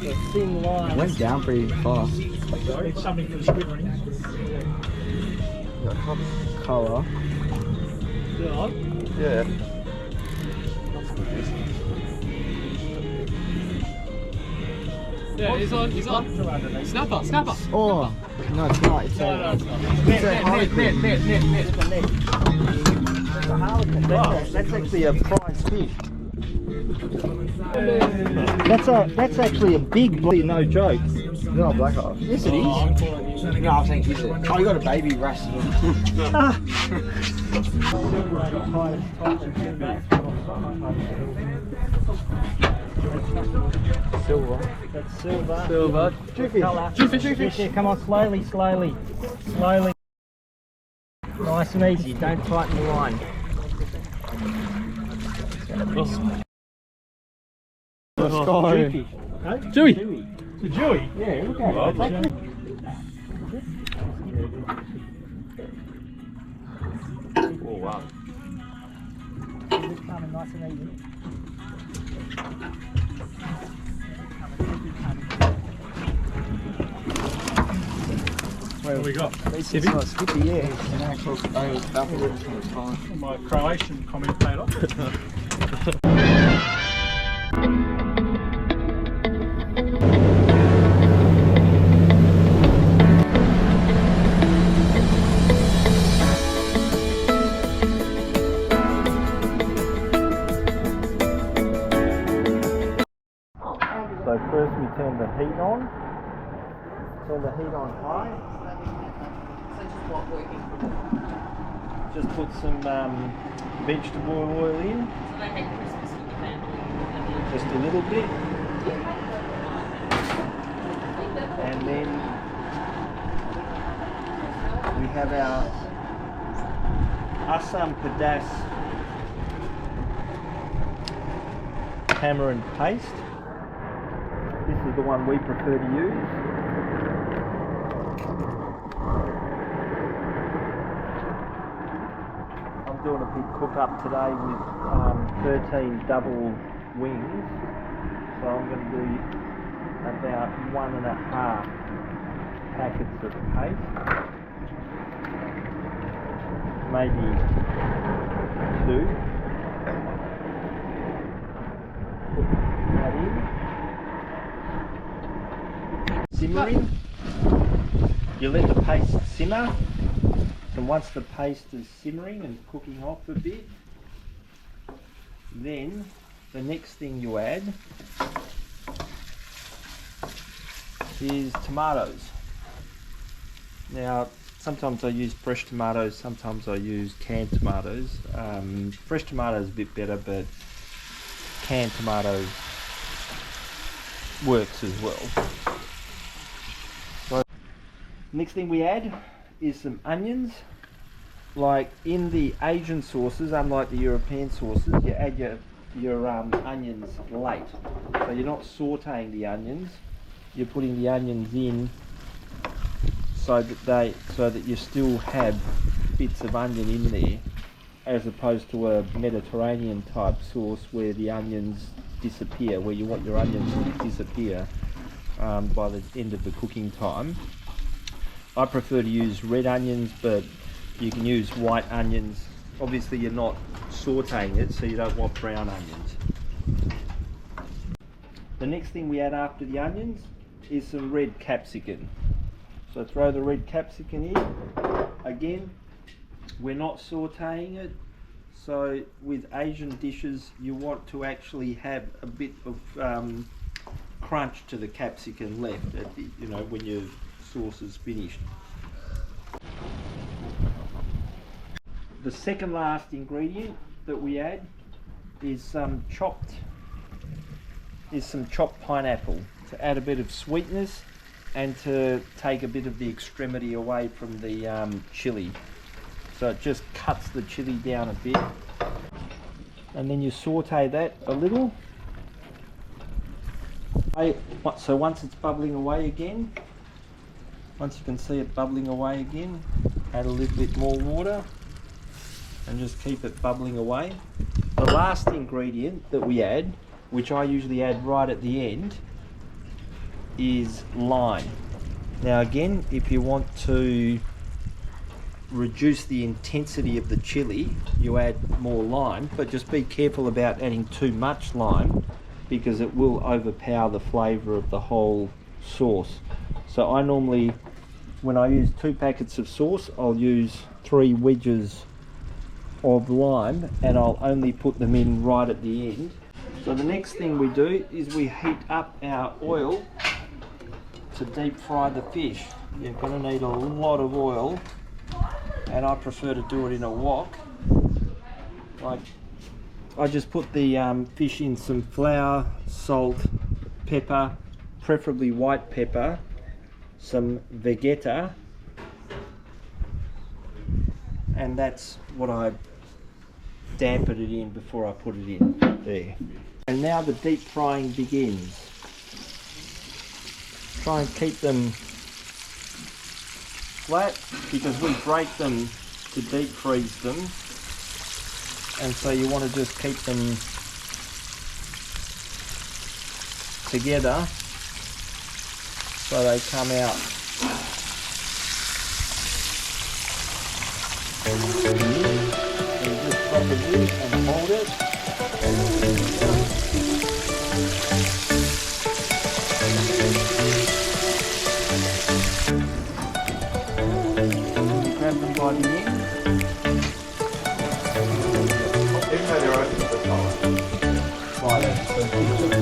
The thin line. It went down pretty fast. It's something for the squid rings. Got colour. Is it on? Yeah. Yeah, he's on. Snapper, snapper. Oh, no, it's not. It's a harlequin. That's actually a prize fish. That's actually a big, no joke. It's not a black eye. Yes, it is. No, I think is it. Oh, you got a baby rusted on. Silver. That's silver. Silver. Dhufish. Yeah, come on, slowly. Slowly. Nice and easy, don't tighten the line. Jewy. It's a Jewy. Yeah, look at it. Oh wow. Just coming nice and easy. What have we got? It's not skippy, yeah. My Croatian commentator. So first we turn the heat on. Turn the heat on high. Just put some vegetable oil in. Just a little bit. And then we have our Asam Pedas tamarind paste. This is the one we prefer to use. I'm doing a big cook up today with 13 double wings. So I'm going to do about 1.5 packets of paste. Maybe 2. Put that in. Simmering. You let the paste simmer, and once the paste is simmering and cooking off a bit, then the next thing you add is tomatoes. Now sometimes I use fresh tomatoes, sometimes I use canned tomatoes. Fresh tomatoes a bit better, but canned tomatoes works as well. So next thing we add is some onions. Like in the Asian sauces, unlike the European sauces, you add your onions late. So you're not sauteing the onions, you're putting the onions in so that you still have bits of onion in there, as opposed to a Mediterranean type sauce where the onions disappear, where you want your onions to disappear by the end of the cooking time. I prefer to use red onions, but you can use white onions. Obviously you're not sauteing it, so you don't want brown onions. The next thing we add after the onions is some red capsicum. So throw the red capsicum in. Again, we're not sauteing it, so with Asian dishes you want to actually have a bit of crunch to the capsicum left at the, when your sauce is finished. The second last ingredient that we add is some chopped pineapple to add a bit of sweetness and to take a bit of the extremity away from the chili. So it just cuts the chili down a bit. And then you saute that a little. So once it's bubbling away again, once you can see it bubbling away again, add a little bit more water and just keep it bubbling away. The last ingredient that we add which I usually add right at the end, is lime. Now again, if you want to reduce the intensity of the chili, you add more lime, but just be careful about adding too much lime because it will overpower the flavour of the whole sauce. So I normally, when I use 2 packets of sauce, I'll use 3 wedges of lime, and I'll only put them in right at the end. So the next thing we do is we heat up our oil to deep fry the fish. You're going to need a lot of oil, and I prefer to do it in a wok. Like, I just put the fish in some flour, salt, pepper, preferably white pepper, some vegeta, and that's what I dampened it in before I put it in there. And now the deep frying begins. Try and keep them flat because we break them to deep freeze them, and so you want to just keep them together so they come out. And you just drop it in and hold it. Grab them by the end. Even though they're open at the top. Like that. So